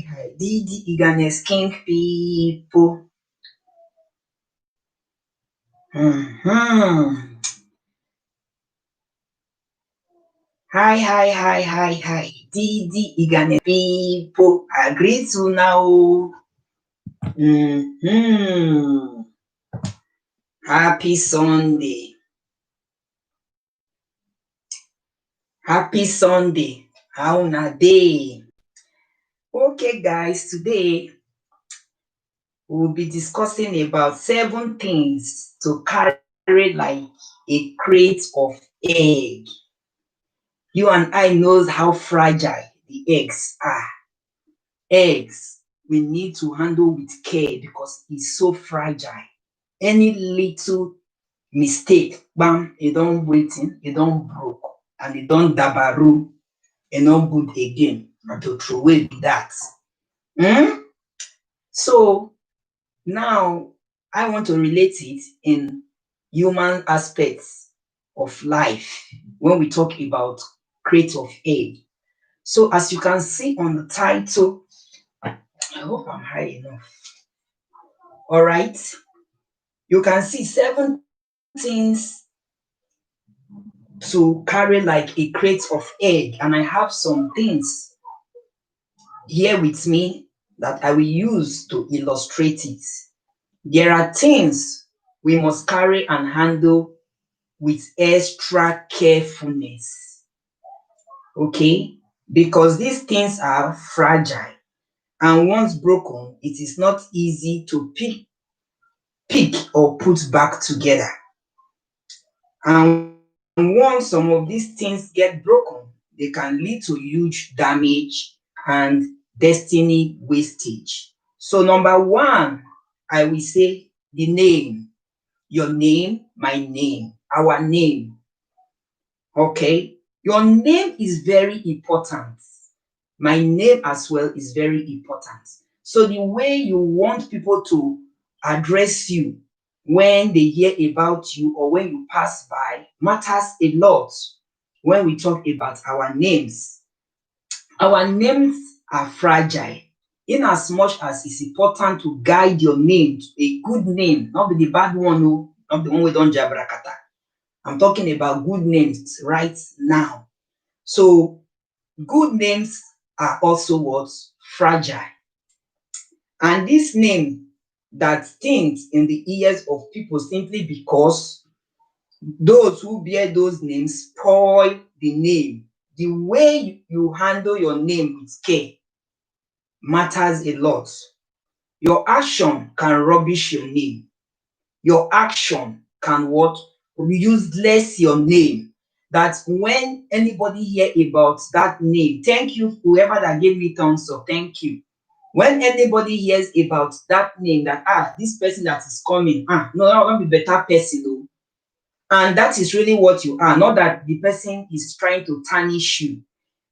hi. The eagerness king people. Mm-hmm. Hi. The eagerness people. Agree to now. Mm-hmm. Happy Sunday. Happy Sunday. How na day? Okay, guys, today we'll be discussing about 7 things to carry like a crate of egg. You and I knows how fragile the eggs are. Eggs we need to handle with care because it's so fragile. Any little mistake, bam, e don wetin, e don broke and e don dabaru, e no good again. Na to throway be that. So now I want to relate it in human aspects of life when we talk about crate of egg. So as you can see on the title, I hope I'm high enough. All right. You can see 7 things to carry like a crate of egg, and I have some things here with me that I will use to illustrate it. There are things we must carry and handle with extra carefulness. Okay? Because these things are fragile, and once broken, it is not easy to pick or put back together. And once some of these things get broken, they can lead to huge damage and destiny wastage. So, number 1, I will say the name. Your name, my name, our name. Okay? Your name is very important. My name as well is very important. So the way you want people to address you when they hear about you or when you pass by matters a lot when we talk about our names. Our names are fragile in as much as it's important to guide your name to a good name, not be the bad one, no, not the one we don't jabrakata. I'm talking about good names right now. So good names are also what? Fragile. And this name that stings in the ears of people simply because those who bear those names spoil the name. The way you handle your name with care matters a lot. Your action can rubbish your name. Your action can what? Useless your name. That when anybody hear about that name, thank you, whoever that gave me thumbs up, thank you. When anybody hears about that name, that this person that is coming, no, that won't be better person, though. And that is really what you are, not that the person is trying to tarnish you.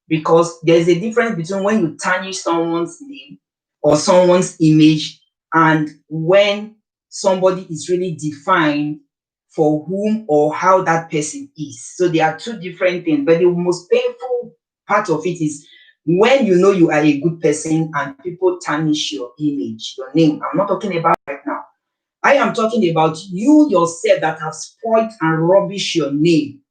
Because there's a difference between when you tarnish someone's name or someone's image and when somebody is really defined for whom or how that person is. So there are 2 different things, but the most painful part of it is when you know you are a good person and people tarnish your image, your name. I'm not talking about right now. I am talking about you yourself that have spoiled and rubbish your name.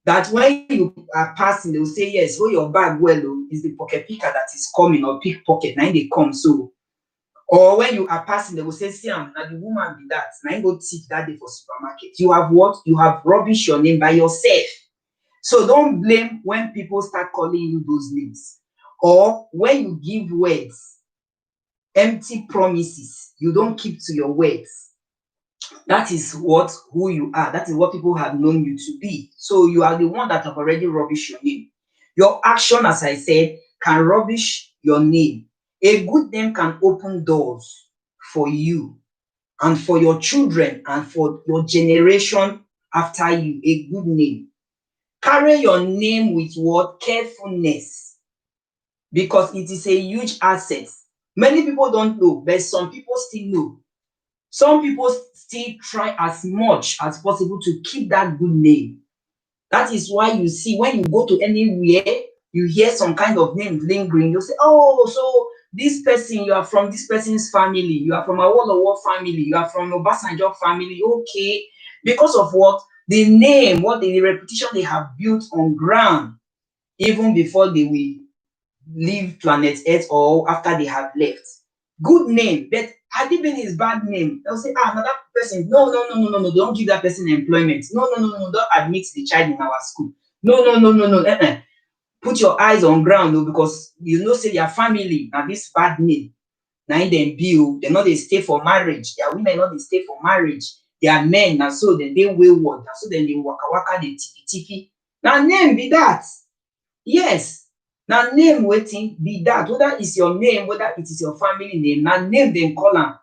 That when you are passing, they will say, yes, hold your bag well, is the pocket picker that is coming, or pickpocket, now they come. So, or when you are passing, they will say, see, now the woman be that, now go teach that day for supermarket. You have what? You have rubbish your name by yourself. So don't blame when people start calling you those names. Or when you give words, empty promises, you don't keep to your words. That is who you are. That is what people have known you to be. So you are the one that have already rubbished your name. Your action, as I said, can rubbish your name. A good name can open doors for you and for your children and for your generation after you. A good name. Carry your name with what? Carefulness. Because it is a huge asset. Many people don't know, but some people still know. Some people still try as much as possible to keep that good name. That is why you see when you go to anywhere you hear some kind of name lingering, you say, oh, so this person, you are from this person's family, you are from Awolowo family, you are from Obasanjo family, okay. Because of what? The name, what the reputation they have built on ground, even before they will leave planet Earth or after they have left. Good name, but Adibin is bad name. They'll say, ah, another person. No. Don't give that person employment. No. Don't admit the child in our school. No. Put your eyes on ground, though, because you know, say their family and this bad name. Now them build, they know they stay for marriage. Their women know they stay for marriage. Their men, now so then they wayward. Now so then they waka they tiffy. Now name be that. Yes. Now name waiting be that. Whether it's your name, whether it is your family name, now name them call them.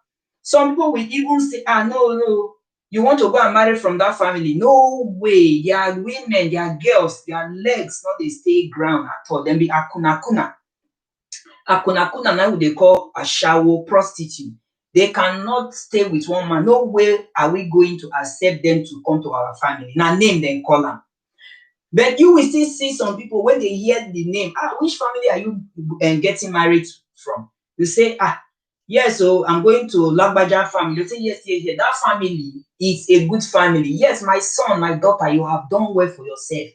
Some people will even say, ah, no, you want to go and marry from that family. No way. Their women, their girls, their legs, not they stay ground at all. Then be akuna. Akuna now they call a shawo prostitute. They cannot stay with one man. No way are we going to accept them to come to our family. Now name them call them. But you will still see some people when they hear the name, which family are you getting married from? You say, yes, so I'm going to Lagbaja family. You say, yes. That family is a good family. Yes, my son, my daughter, you have done well for yourself.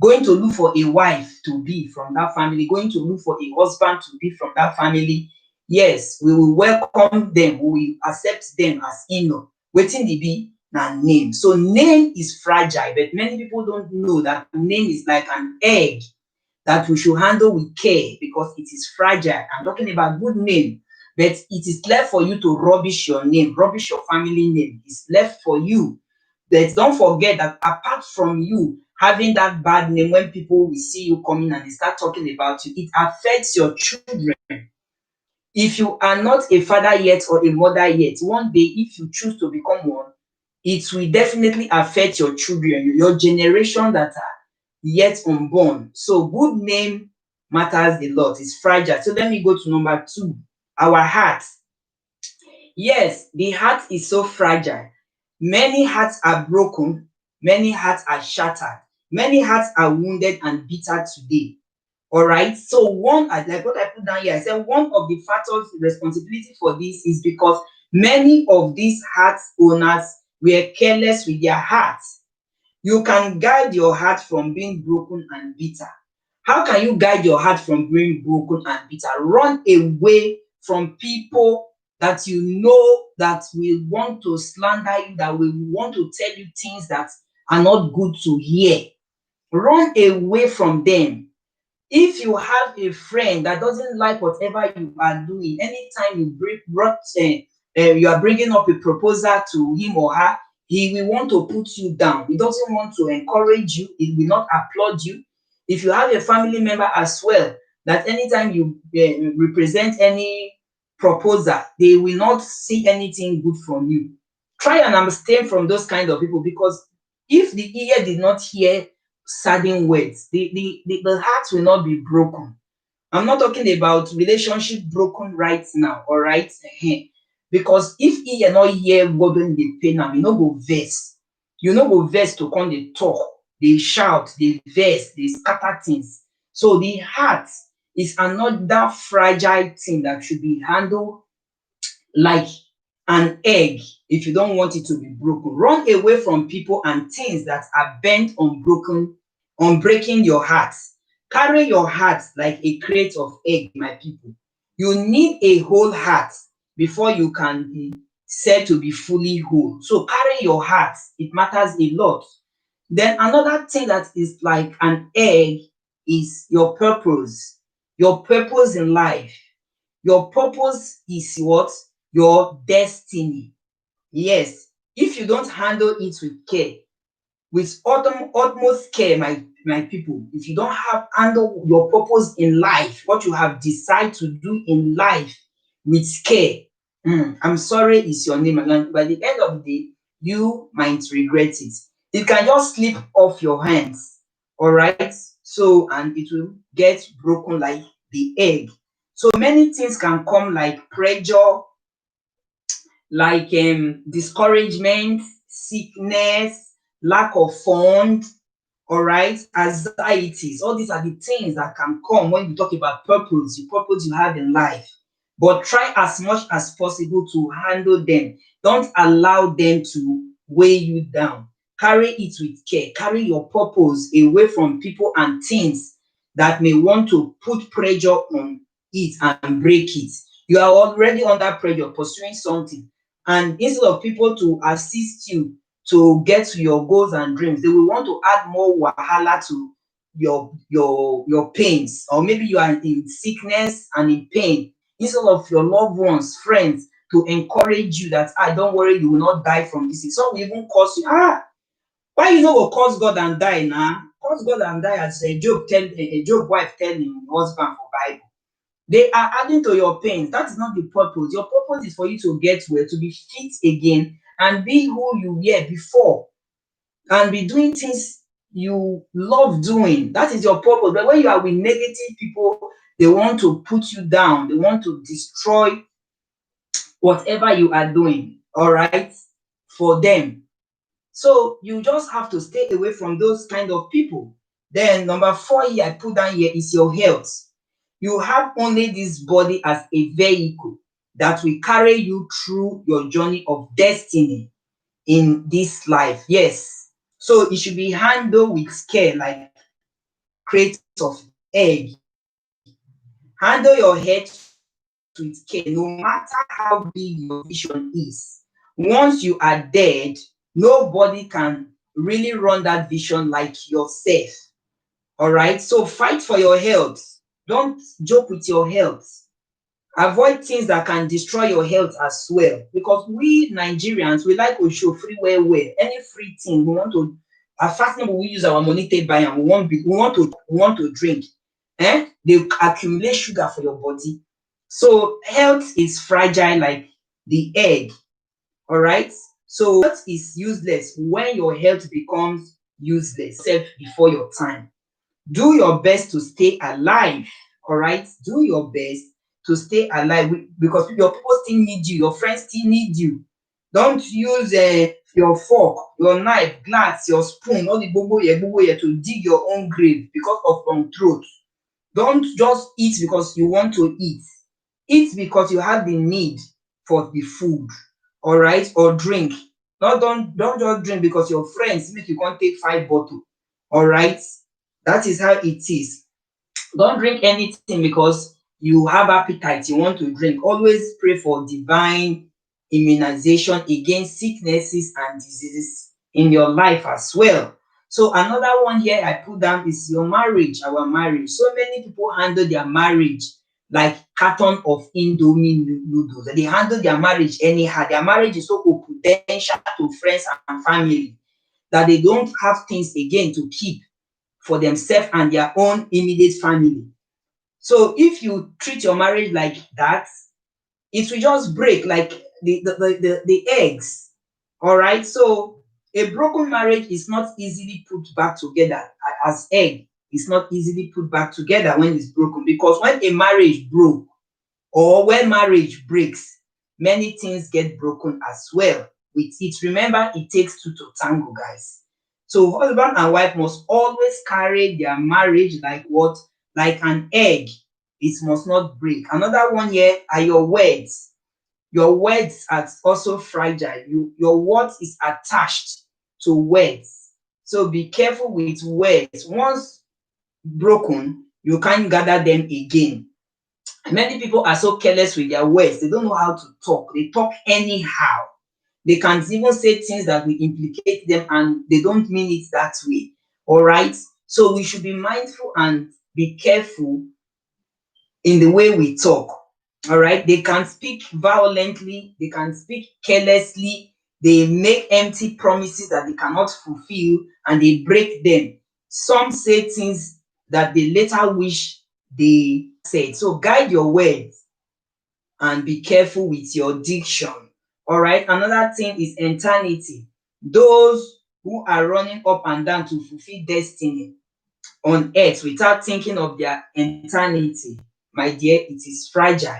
Going to look for a wife to be from that family, going to look for a husband to be from that family. Yes, we will welcome them, we will accept them as in-law. Waiting the be na name. So name is fragile, but many people don't know that name is like an egg that we should handle with care because it is fragile. I'm talking about good name, but it is left for you to rubbish your name, rubbish your family name. It's left for you. But don't forget that apart from you having that bad name, when people will see you coming and they start talking about you, it affects your children. If you are not a father yet or a mother yet, one day if you choose to become one, it will definitely affect your children, your generation that are yet unborn. So good name matters a lot. It's fragile. So let me go to number 2, our heart. Yes, the heart is so fragile. Many hearts are broken, many hearts are shattered, many hearts are wounded and bitter today. All right. So one, like what I put down here, I said one of the factors responsibility for this is because many of these heart owners were careless with their hearts. You can guide your heart from being broken and bitter. How can you guide your heart from being broken and bitter? Run away from people that you know that will want to slander you, that will want to tell you things that are not good to hear. Run away from them. If you have a friend that doesn't like whatever you are doing, anytime you are bringing up a proposal to him or her, he will want to put you down. He doesn't want to encourage you. He will not applaud you. If you have a family member as well, that anytime you represent any proposal, they will not see anything good from you. Try and abstain from those kind of people, because if the ear did not hear certain words, the heart will not be broken. I'm not talking about relationship broken right now, all right? Because if ear not hear what don dey pain am, you no go vex. You no go vex to come dey talk, dey shout, dey vex, dey scatter things. So the heart is another fragile thing that should be handled like an egg if you don't want it to be broken. Run away from people and things that are bent on breaking your heart. Carry your heart like a crate of egg, my people. You need a whole heart before you can be said to be fully whole. So carry your heart. It matters a lot. Then another thing that is like an egg is your purpose. Your purpose in life. Your purpose is what? Your destiny. Yes. If you don't handle it with care, with utmost care, my people, if you don't have handle your purpose in life, what you have decided to do in life with care, I'm sorry, it's your name. And by the end of the day, you might regret it. It can just slip off your hands. All right. So, and it will get broken like the egg. So many things can come like pressure, like discouragement, sickness, lack of fund, all right, anxieties. All these are the things that can come when you talk about purpose, the purpose you have in life. But try as much as possible to handle them. Don't allow them to weigh you down. Carry it with care. Carry your purpose away from people and things that may want to put pressure on it and break it. You are already under pressure pursuing something, and instead of people to assist you to get to your goals and dreams, they will want to add more wahala to your pains. Or maybe you are in sickness and in pain, instead of your loved ones, friends, to encourage you that, don't worry, you will not die from this. Some will even curse you. Why you no go curse God and die now? Curse God and die, as Job wife tell him husband for Bible. They are adding to your pain. That is not the purpose. Your purpose is for you to get well, to be fit again, and be who you were before, and be doing things you love doing. That is your purpose. But when you are with negative people, they want to put you down. They want to destroy whatever you are doing, all right, for them. So you just have to stay away from those kind of people. Then number 4 here, I put down here, is your health. You have only this body as a vehicle that will carry you through your journey of destiny in this life. Yes. So it should be handled with care, like crate of egg. Handle your head with care, no matter how big your vision is. Once you are dead, nobody can really run that vision like yourself. All right. So fight for your health. Don't joke with your health. Avoid things that can destroy your health as well, because we Nigerians, we like to show free well. Any free thing we want to, as fashionable, we use our money to buy, and we want to drink. They accumulate sugar for your body. So health is fragile like the egg. All right. So health is useless when your health becomes useless self before your time. Do your best to stay alive. All right. Do your best to stay alive, because your people still need you, your friends still need you. Don't use your fork, your knife, glass, your spoon, all the bobo to dig your own grave because of throat. Don't just eat because you want to eat. Eat because you have the need for the food, all right, or drink. Don't just drink because your friends make you can't take 5 bottles, all right. That is how it is. Don't drink anything because you have appetite, you want to drink. Always pray for divine immunization against sicknesses and diseases in your life as well. So another one here I put down is your marriage, our marriage. So many people handle their marriage like carton of Indomie noodles. They handle their marriage anyhow. Their marriage is so confidential to friends and family that they don't have things again to keep for themselves and their own immediate family. So if you treat your marriage like that, it will just break like the eggs. All right. So a broken marriage is not easily put back together, as egg is not easily put back together when it's broken, because when a marriage broke or when marriage breaks, many things get broken as well with it. Remember, it takes two to tango, guys. So husband and wife must always carry their marriage like what? Like an egg. It must not break. Another one here are your words. Your words are also fragile. Your words is attached to words. So be careful with words. Once broken, you can't gather them again. Many people are so careless with their words. They don't know how to talk. They talk anyhow. They can even say things that will implicate them, and they don't mean it that way. All right. So we should be mindful and be careful in the way we talk. All right. They can speak violently, they can speak carelessly, they make empty promises that they cannot fulfill, and they break them. Some say things that they later wish they said. So guide your words and be careful with your diction. All right. Another thing is eternity. Those who are running up and down to fulfill destiny on earth without thinking of their eternity, my dear, it is fragile.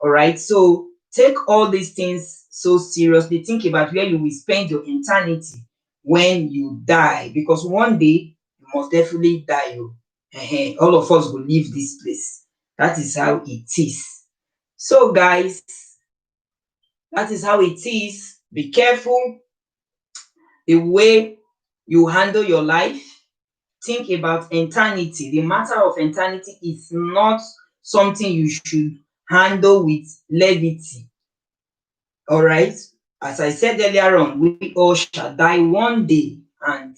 All right. So take all these things so seriously. Think about where you will spend your eternity when you die, because one day you must definitely die. Oh. All of us will leave this place. That is how it is. So, guys, that is how it is. Be careful the way you handle your life. Think about eternity. The matter of eternity is not something you should handle with levity. All right. As I said earlier on, we all shall die one day, and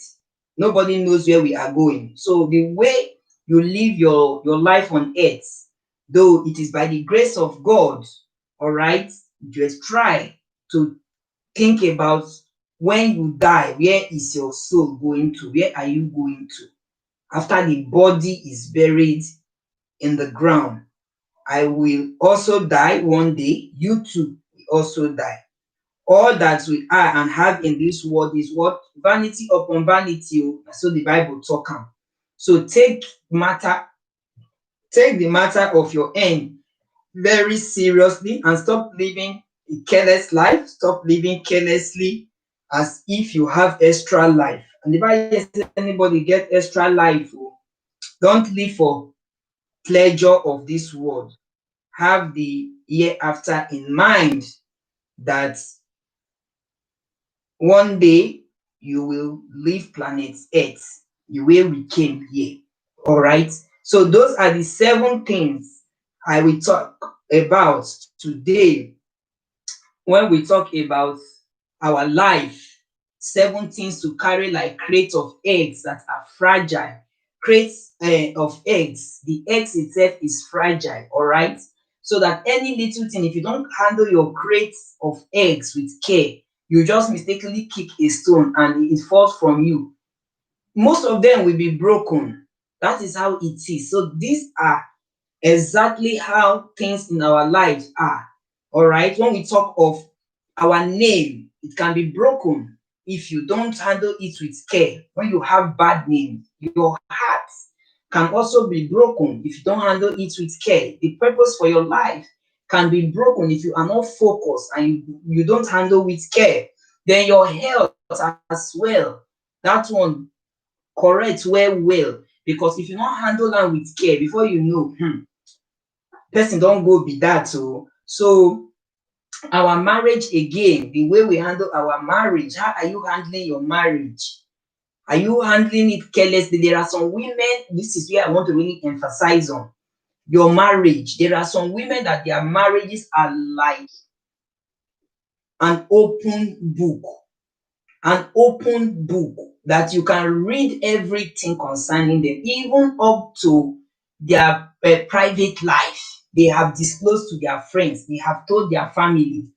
nobody knows where we are going. So the way you live your life on earth, though it is by the grace of God, all right, just try to think about when you die, where is your soul going to? Where are you going to? After the body is buried in the ground, I will also die one day. You too will also die. All that we are and have in this world is what? Vanity upon vanity. Oh, so the Bible talk am. So take the matter of your end very seriously and stop living a careless life. Stop living carelessly as if you have extra life. And if I says anybody get extra life, oh, don't live for pleasure of this world. Have the hereafter in mind, that one day you will leave planet Earth the way we came here. All right. So those are the 7 things I will talk about today when we talk about our life. 7 things to carry like crate of eggs that are fragile. Crates of eggs. The eggs itself is fragile. All right. So that any little thing, if you don't handle your crates of eggs with care, you just mistakenly kick a stone and it falls from you. Most of them will be broken. That is how it is. So these are exactly how things in our lives are. All right. When we talk of our name, it can be broken if you don't handle it with care. When you have bad name, your heart can also be broken if you don't handle it with care. The purpose for your life can be broken if you are not focused and you don't handle with care. Then your health as well. That one correct well, because if you not handle that with care, before you know, person don't go be that. So our marriage again, the way we handle our marriage, how are you handling your marriage? Are you handling it carelessly? There are some women, this is where I want to really emphasize on your marriage. There are some women that their marriages are like an open book, that you can read everything concerning them, even up to their private life. They have disclosed to their friends, they have told their family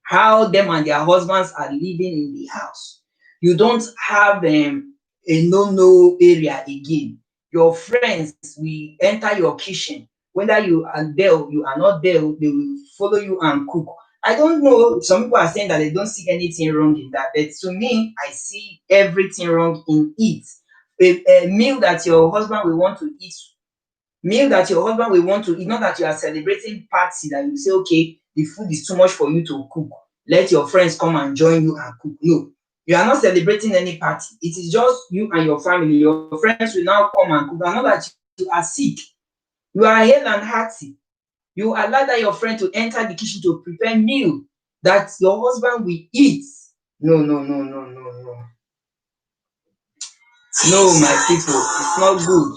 how them and their husbands are living in the house. You don't have a no area again. Your friends will enter your kitchen, whether you are there or you are not there, they will follow you and cook. I don't know. Some people are saying that they don't see anything wrong in that, but to me, I see everything wrong in it. A meal that your husband will want to eat, not that you are celebrating party that you say, okay, the food is too much for you to cook. Let your friends come and join you and cook. No, you are not celebrating any party. It is just you and your family. Your friends will now come and cook. And not that you are sick. You are hale and hearty. You allow that your friend to enter the kitchen to prepare meal that your husband will eat. No, no, no, no, no, no. No, my people, it's not good.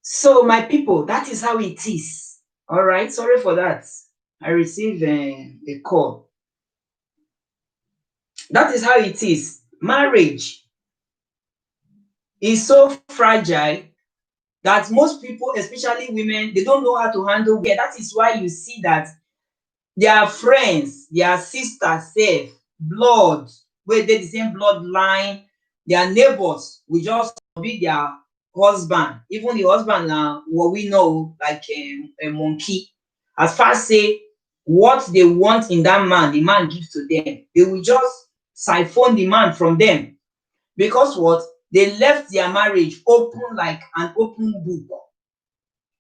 So my people, that is how it is. All right, sorry for that. I received a call. That is how it is. Marriage is so fragile that most people, especially women, they don't know how to handle. Yeah, that is why you see that their friends, their sisters, sef, blood, wey dey the same bloodline, their neighbors will just be their husband. Even the husband na what we know like a monkey. As far say what they want in that man, the man gives to them. They will just siphon the man from them because what? They left their marriage open like an open book.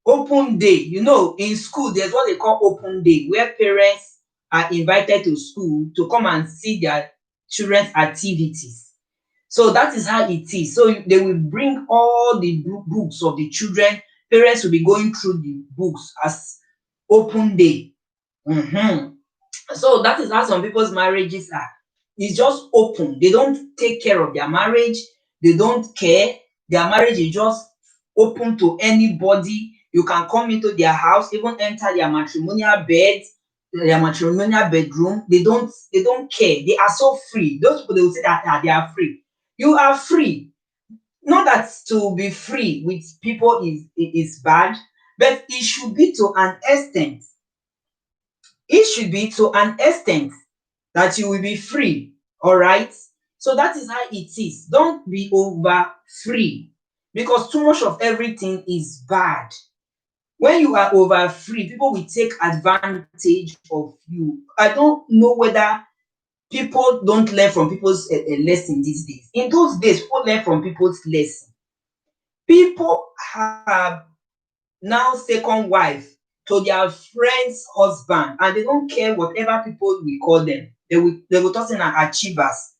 Open day. You know, in school, there's what they call open day, where parents are invited to school to come and see their children's activities. So that is how it is. So they will bring all the books of the children. Parents will be going through the books as open day. So that is how some people's marriages are. It's just open. They don't take care of their marriage. They don't care. Their marriage is just open to anybody. You can come into their house, even enter their matrimonial bed, their matrimonial bedroom. They don't care. They are so free. Those people, they will say that they are free. You are free. Not that to be free with people is bad, but it should be to an extent. It should be to an extent that you will be free. All right. So that is how it is. Don't be over free because too much of everything is bad. When you are over free, people will take advantage of you. I don't know whether people don't learn from people's lesson these days. In those days, people learn from people's lesson. People have now second wife to their friend's husband, and they don't care whatever people will call them. They will talk say na achievers.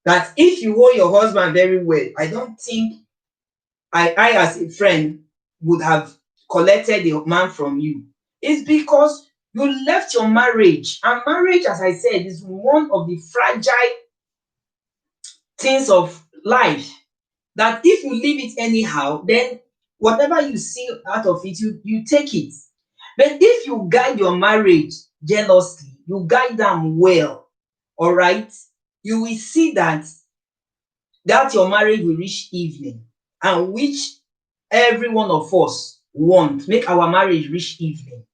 That if you hold your husband very well, I don't think I as a friend would have collected the man from you. It's because you left your marriage, and marriage, as I said, is one of the fragile things of life. That if you leave it anyhow, then whatever you see out of it, you take it. But if you guide your marriage jealously, you guide them well, all right, you will see that your marriage will reach evening, and which every one of us want make our marriage reach evening.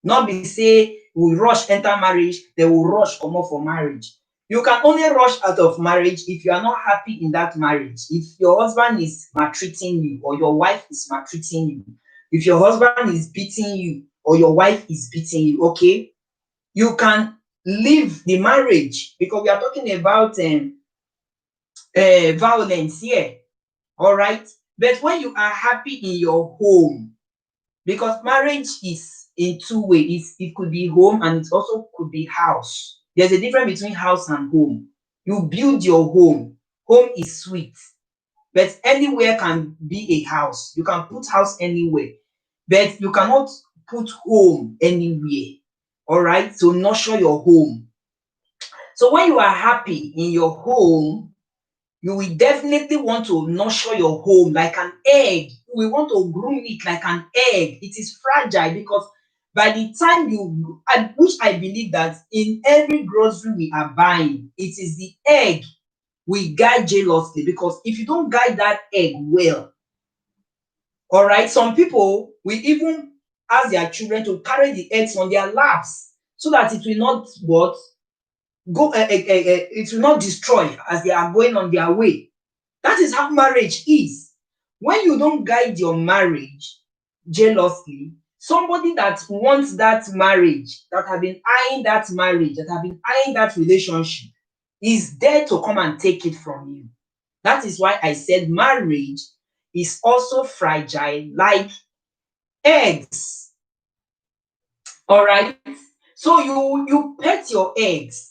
Not be say we rush enter marriage, then we rush comot for marriage. You can only rush out of marriage if you are not happy in that marriage. If your husband is maltreating you or your wife is maltreating you, if your husband is beating you or your wife is beating you, okay, you can leave the marriage because we are talking about violence here. All right. But when you are happy in your home, because marriage is in two ways. It could be home and it also could be house. There's a difference between house and home. You build your home. Home is sweet, but anywhere can be a house. You can put house anywhere, but you cannot put home anywhere. All right, so nurture your home. So when you are happy in your home, you will definitely want to nurture your home like an egg. You will want to groom it like an egg. It is fragile because by the time which I believe that in every grocery we are buying, it is the egg we guide jealously, because if you don't guide that egg well, all right, some people will even ask their children to carry the eggs on their laps so that it will not what it will not destroy as they are going on their way. That is how marriage is. When you don't guide your marriage jealously, somebody that wants that marriage, that have been eyeing that marriage, that have been eyeing that relationship, is there to come and take it from you. That is why I said marriage is also fragile like eggs. All right. So you pet your eggs.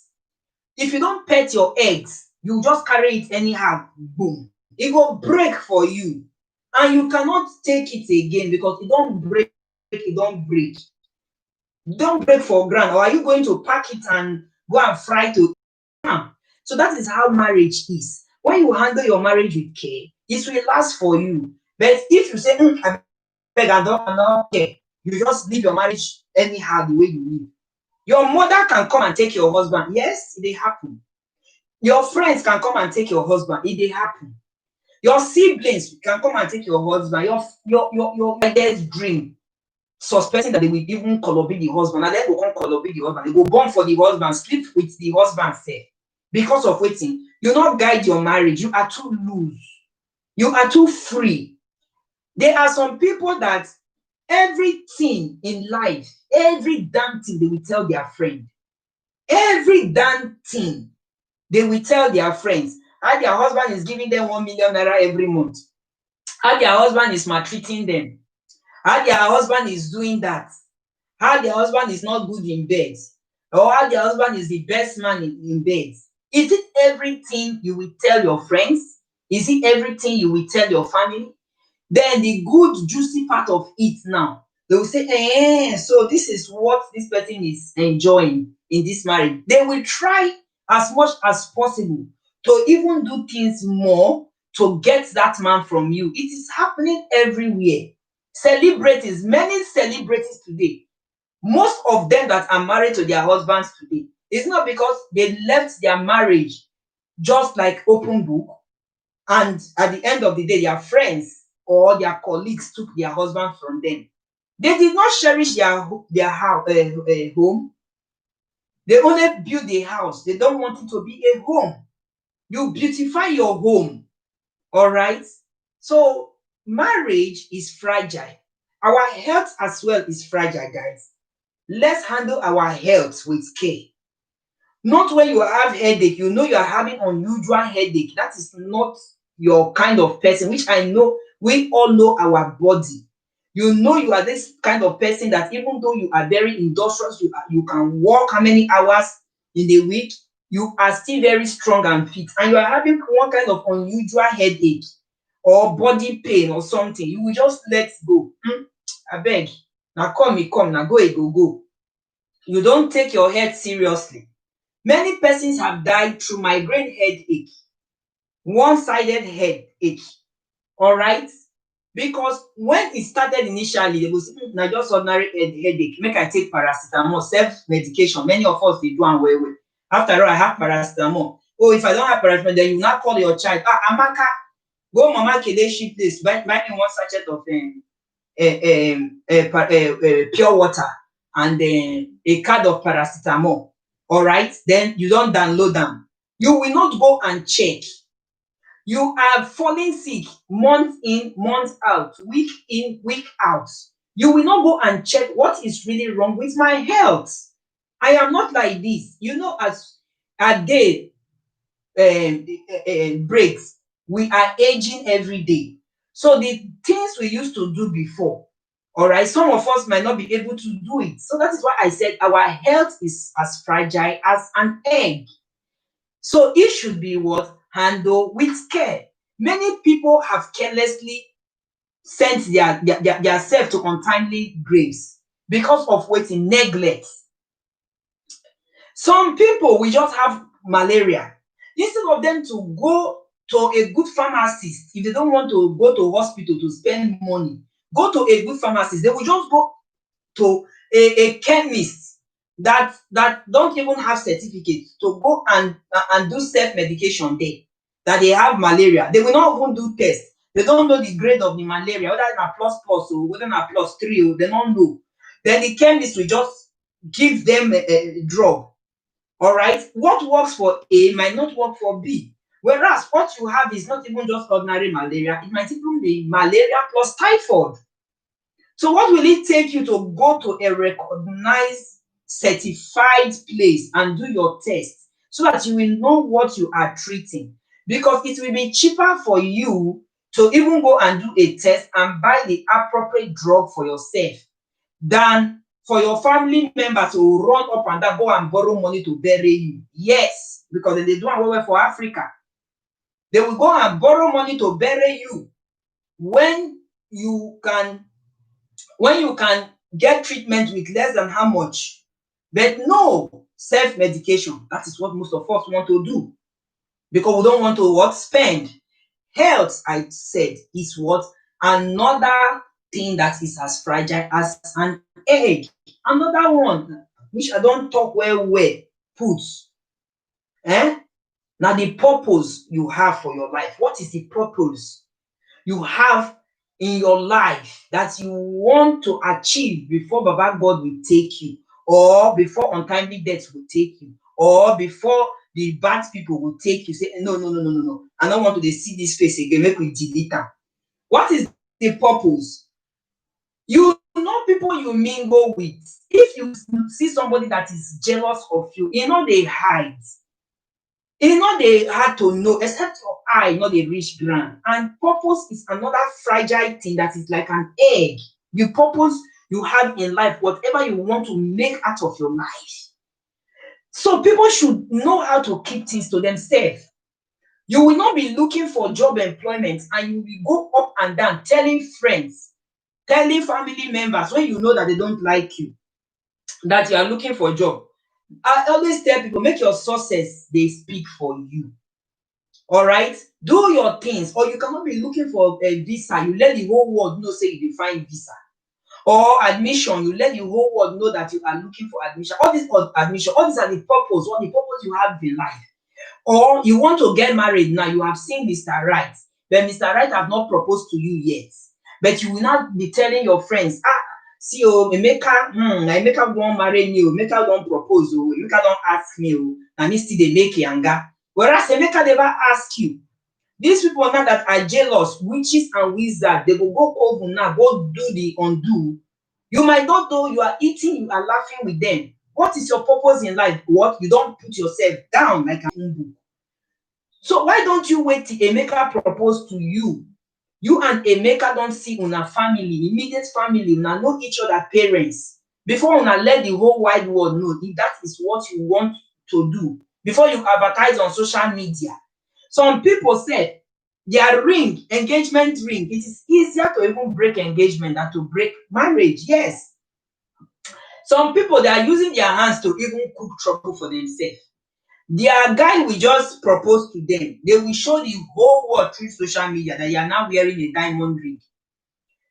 If you don't pet your eggs, you just carry it anyhow, boom, it go break for you, and you cannot take it again because e don break, e don break. E don break for ground, or are you going to pack it and go and fry to am? So that is how marriage is. When you handle your marriage with care, it will last for you. But if you say, I beg, I don't care, you just leave your marriage anyhow the way you live. Your mother can come and take your husband. Yes, it happen. Your friends can come and take your husband. It happen. Your siblings can come and take your husband. Your dad's dream, suspecting that they will even color the husband, and then go come color the husband. They go born for the husband, sleep with the husband self. Because of waiting, you not guide your marriage. You are too loose. You are too free. There are some people that everything in life, every damn thing they will tell their friend. Every damn thing they will tell their friends. How their husband is giving them 1 million naira every month. How their husband is maltreating them. How their husband is doing that. How their husband is not good in bed. Or how their husband is the best man in bed. Is it everything you will tell your friends? Is it everything you will tell your family? Then the good juicy part of it now, they will say, so this is what this person is enjoying in this marriage. They will try as much as possible to even do things more to get that man from you. It is happening everywhere. Celebrities, many celebrities today, most of them that are married to their husbands today, it's not because they left their marriage just like open book, and at the end of the day, their friends or their colleagues took their husband from them. They did not cherish their house, home. They only build a house. They don't want it to be a home. You beautify your home. All right. So marriage is fragile. Our health as well is fragile, guys. Let's handle our health with care. Not when you have headache, you know you are having unusual headache. That is not your kind of person, which I know we all know our body. You know you are this kind of person that even though you are very industrious, you can work how many hours in a week, you are still very strong and fit, and you are having one kind of unusual headache or body pain or something, you will just let go. I beg, now come, now go, go. You don't take your health seriously. Many persons have died through migraine headache, one-sided headache. All right, because when it started initially, they will say, na just ordinary headache, make I take paracetamol, self-medication. Many of us dey do am well well. After all, I have paracetamol. Oh, if I don't have paracetamol, then you now call your child, Amaka, go Mama Kelechi place, buy me one sachet of pure water and a card of paracetamol. All right, then you don't download them. You will not go and check. You are falling sick month in, month out, week in, week out. You will not go and check what is really wrong with my health. I am not like this. You know, as a day breaks, we are aging every day. So the things we used to do before, all right, some of us might not be able to do it. So that is why I said our health is as fragile as an egg. So it should be what? Handled with care. Many people have carelessly sent their self to untimely graves because of waiting neglect. Some people will just have malaria. Instead of them to go to a good pharmacist, if they don't want to go to hospital to spend money, go to a good pharmacist. They will just go to a chemist that don't even have certificates to go and do self-medication there, that they have malaria. They will not even do tests. They don't know the grade of the malaria, whether it's a plus or whether it's a +3, they don't know. Then the chemist will just give them a drug. All right, what works for A might not work for B. Whereas what you have is not even just ordinary malaria, it might even be malaria plus typhoid. So what will it take you to go to a recognized, certified place and do your test so that you will know what you are treating? Because it will be cheaper for you to even go and do a test and buy the appropriate drug for yourself than for your family member to run up and down, go and borrow money to bury you. Yes, because they do it well for Africa. They will go and borrow money to bury you when you can get treatment with less than how much. But no, self-medication. That is what most of us want to do because we don't want to what? Spend. Health, I said, is what? another thing that is as fragile as an egg. Another one, which I don't talk well, put. Now the purpose you have for your life. What is the purpose you have in your life that you want to achieve before Baba God will take you, or before untimely death will take you, or before the bad people will take you? Say, no, no, no, no, no, no. I don't want to see this face again. Make we delete them. What is the purpose? You know people you mingle with. If you see somebody that is jealous of you, you know they hide. You know they hard to know, except your eye, not the reach ground. And purpose is another fragile thing that is like an egg. The purpose you have in life, whatever you want to make out of your life. So people should know how to keep things to themselves. You will not be looking for job employment and you will go up and down telling friends, telling family members when you know that they don't like you, that you are looking for a job. I always tell people, make your success they speak for you. All right, do your things, or you cannot be looking for a visa. You let the whole world know, say you define visa, or admission. You let the whole world know that you are looking for admission. All these admission, all these are the purpose. What the purpose you have in life. Or you want to get married now. You have seen Mr. Right, but Mr. Right have not proposed to you yet. But you will not be telling your friends, see, Emeka, Emeka won't marry me, Emeka don't propose, Emeka don't ask me, and he still they make younger. Whereas Emeka never ask you. These people now that are jealous, witches and wizards, they will go over now, go do the undo. You might not know you are eating, you are laughing with them. What is your purpose in life? What? You don't put yourself down like a umbu. So why don't you wait till Emeka propose to you? You and Emeka don't see una family, immediate family, una know each other parents. Before una let the whole wide world know if that is what you want to do. Before you advertise on social media. Some people say their ring, engagement ring, it is easier to even break engagement than to break marriage. Yes. Some people, they are using their hands to even cook trouble for themselves. Their guy will just propose to them. They will show the whole world through social media that you are now wearing a diamond ring.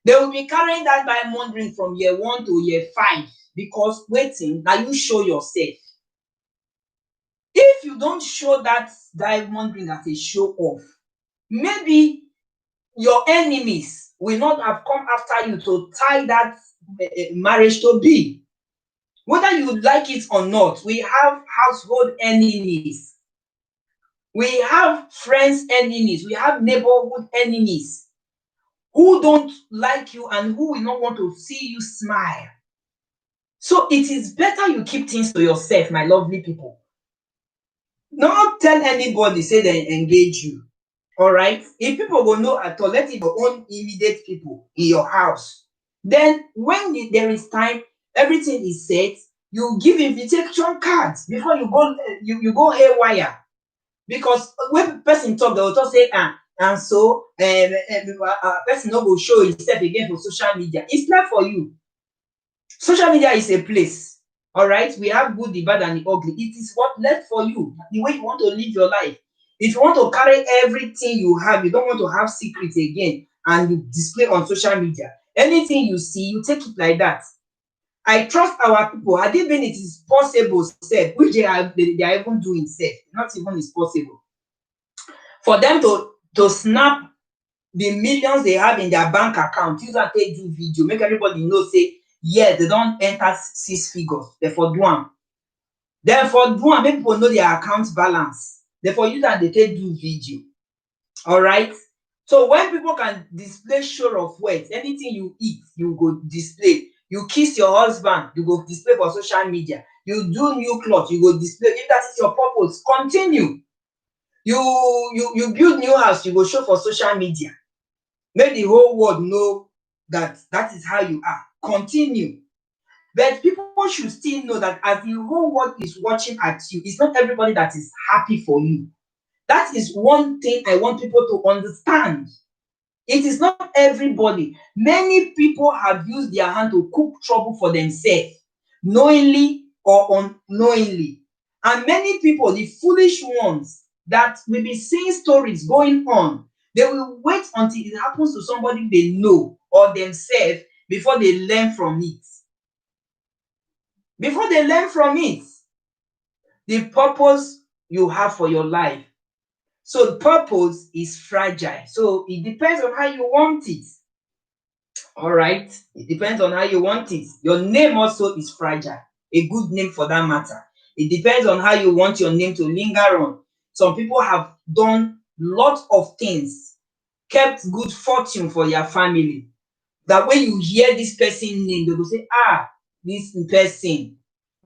They will be carrying that diamond ring from year 1 to year 5 because waiting, now you show yourself. If you don't show that diamond ring as a show off, maybe your enemies will not have come after you to tie that marriage to be. Whether you like it or not, we have household enemies. We have friends enemies. We have neighborhood enemies who don't like you and who will not want to see you smile. So it is better you keep things to yourself, my lovely people. Don't tell anybody, say they engage you. All right? If people will know at all, let it be your own immediate people in your house. Then when there is time, everything is set, you give invitation cards before you go you go haywire. Because when person talk, they will talk say, and so person no go show himself again for social media. It's not for you. Social media is a place. All right, we have good, the bad, and the ugly. It is what left for you, the way you want to live your life. If you want to carry everything you have, you don't want to have secrets again and you display on social media. Anything you see, you take it like that. I trust our people. Had it been it is possible, said, which they are even doing, said, not even is possible. For them to snap the millions they have in their bank account, use that they do video, make everybody know, say, yeah, they don't enter 6 figures. Therefore, do them. Therefore, do them, make people know their account balance. Therefore, use that they take do video. All right. So when people can display show of wealth, anything you eat, you go display. You kiss your husband, you go display for social media. You do new clothes, you go display. If that is your purpose, continue. You build new house, you go show for social media. Make the whole world know that is how you are. Continue. But people should still know that as the whole world is watching at you, it's not everybody that is happy for you. That is one thing I want people to understand. It is not everybody. Many people have used their hand to cook trouble for themselves, knowingly or unknowingly. And many people, the foolish ones, that will be seeing stories going on, They will wait until it happens to somebody they know or themselves before they learn from it. Before they learn from it, the purpose you have for your life. So purpose is fragile. So it depends on how you want it. All right. It depends on how you want it. Your name also is fragile. A good name for that matter. It depends on how you want your name to linger on. Some people have done lots of things, kept good fortune for their family. That when you hear this person name, they will say,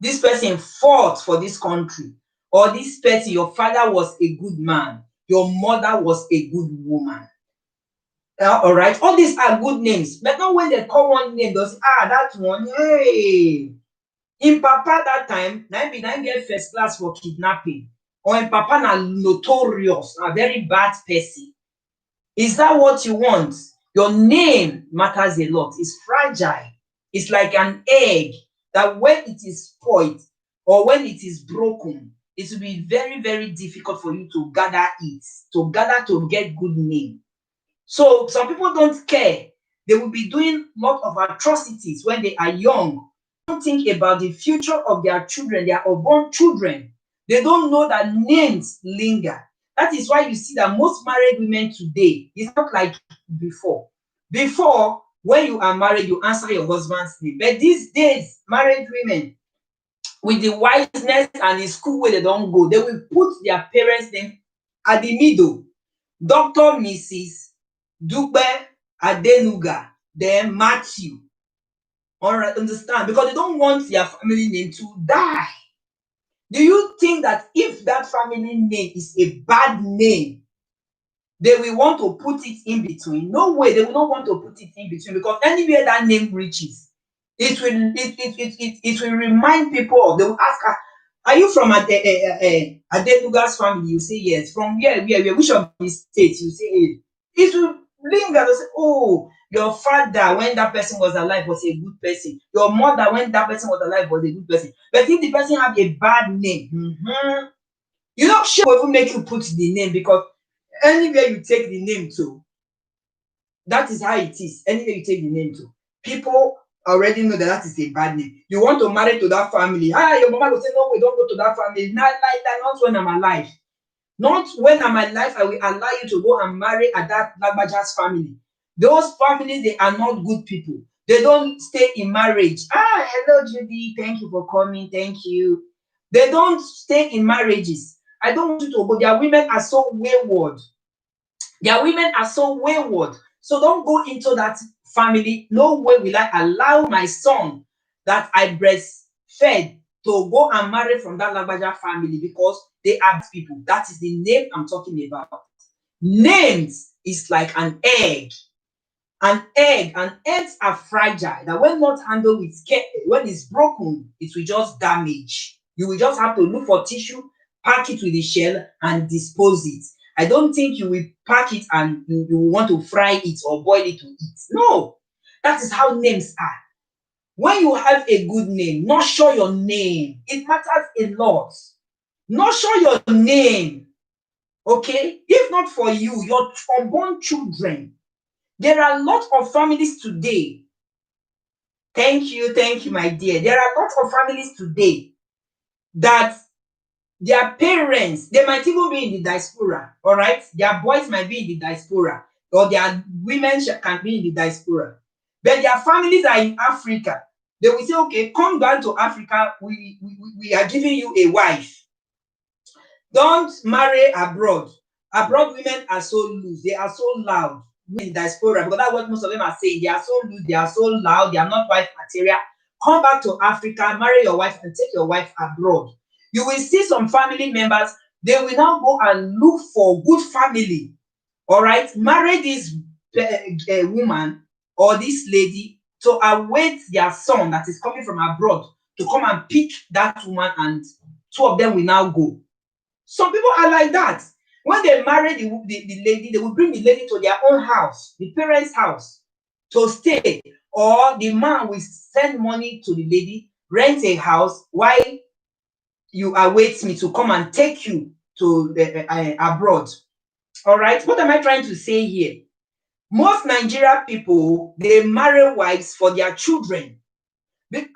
this person fought for this country. Or this person, your father was a good man. Your mother was a good woman. All right, all these are good names, but not when they call one name, they'll say, that one, hey. In Papa that time, na be na get first class for kidnapping. Or in Papa na notorious, a very bad person. Is that what you want? Your name matters a lot. It's fragile. It's like an egg that when it is spoiled or when it is broken, it will be very, very difficult for you to gather it, to get good name. So some people don't care. They will be doing a lot of atrocities when they are young. Don't think about the future of their children, their unborn children. They don't know that names linger. That is why you see that most married women today is not like before. Before, when you are married, you answer your husband's name. But these days, married women, with the wiseness and the school where they don't go, they will put their parents' name at the middle. Dr. Mrs. Dupe Adenuga, then Matthew. All right, understand? Because they don't want their family name to die. Do you think that if that family name is a bad name, they will want to put it in between? No way, they will not want to put it in between, because anywhere that name reaches, it will remind people of. They will ask, are you from Adenuga's family? You say yes. From where? Which of the states? You say yes. It will linger to say, oh, your father, when that person was alive, was a good person. Your mother, when that person was alive, was a good person. But if the person have a bad name, you know, sure will even make you put the name, because anywhere you take the name to, that is how it is. Anywhere you take the name to, people already know that that is a bad name. You want to marry to that family. Your mama will say, no, we don't go to that family. Not like that, not when I'm alive. Not when I'm alive, I will allow you to go and marry at that Lagbaja's family. Those families, they are not good people. They don't stay in marriage. Hello, Judy. Thank you for coming. Thank you. They don't stay in marriages. I don't want you to go. Their women are so wayward. So don't go into that family. No way will I allow my son that I breastfed to go and marry from that Lagbaja family, because they are people. That is the name I'm talking about. Names is like an egg. And eggs are fragile. That when not handled with care, when it's broken, it will just damage. You will just have to look for tissue, pack it with the shell, and dispose it. I don't think you will pack it and you want to fry it or boil it to eat. No, that is how names are. When you have a good name, nurture your name. It matters a lot. Nurture your name. Okay? If not for you, your unborn children. There are lots of families today. Thank you, my dear. There are lots of families today that their parents, they might even be in the diaspora, all right? Their boys might be in the diaspora, or their women can be in the diaspora. But their families are in Africa. They will say, okay, come down to Africa. We are giving you a wife. Don't marry abroad. Abroad women are so loose. They are so loud. In diaspora, because that's what most of them are saying. They are so loose, they are so loud, they are not wife material. Come back to Africa, marry your wife, and take your wife abroad. You will see some family members, they will now go and look for good family. All right, marry this woman or this lady to await their son that is coming from abroad to come and pick that woman, and two of them will now go. Some people are like that. When they marry the lady, they will bring the lady to their own house, the parents' house, to stay. Or the man will send money to the lady, rent a house, while you await me to come and take you to abroad. All right, what am I trying to say here? Most Nigerian people, they marry wives for their children.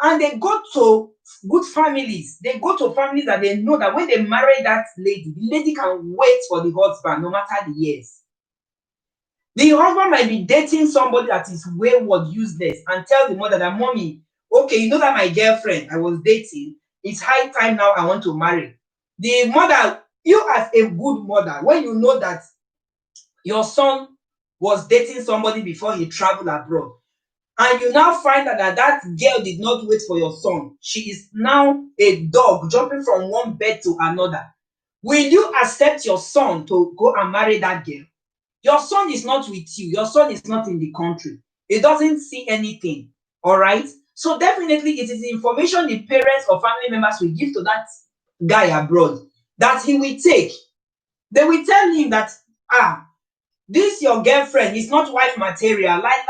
And they go to good families. They go to families that they know that when they marry that lady, the lady can wait for the husband no matter the years. The husband might be dating somebody that is wayward, useless, and tell the mother that, mommy, okay, you know that my girlfriend I was dating, it's high time now I want to marry. The mother, you as a good mother, when you know that your son was dating somebody before he traveled abroad, and you now find out that that girl did not wait for your son, she is now a dog jumping from one bed to another. Will you accept your son to go and marry that girl? Your son is not with you. Your son is not in the country. He doesn't see anything. All right. So definitely it is information the parents or family members will give to that guy abroad that he will take. They will tell him that, this your girlfriend is not wife material. Like,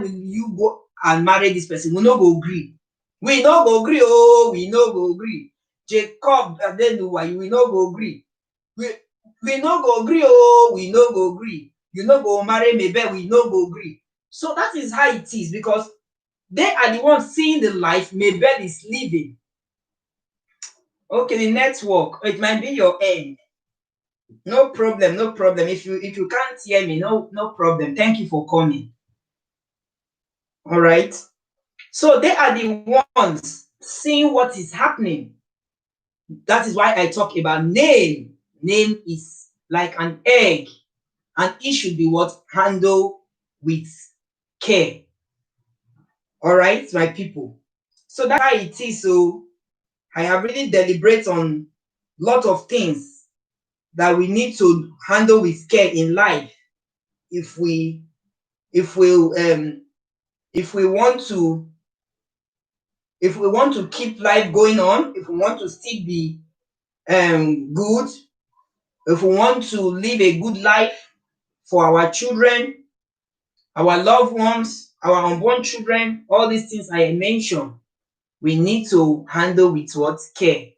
will you go and marry this person? We no go agree. We no go agree. Oh, we no go agree. Jacob, and then we no go agree. We no go agree. Oh, we no go agree. You no go marry maybe we no go agree. So that is how it is, because they are the ones seeing the life Mabel is living. Okay, the network. It might be your end. No problem, no problem. If you can't hear me, no problem. Thank you for coming. All right. So they are the ones seeing what is happening. That is why I talk about name. Name is like an egg, and it should be what handled with care. All right, my people. So that's how it is. So I have really deliberate on a lot of things that we need to handle with care in life if we if we if we want to keep life going on, if we want to still be good, if we want to live a good life for our children, our loved ones, our unborn children, all these things I mentioned, we need to handle with what care.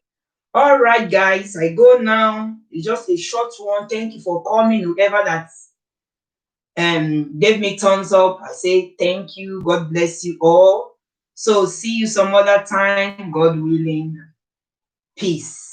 All right, guys, I go now. It's just a short one. Thank you for coming. Whoever that gave me thumbs up, I say thank you. God bless you all. So see you some other time, God willing. Peace.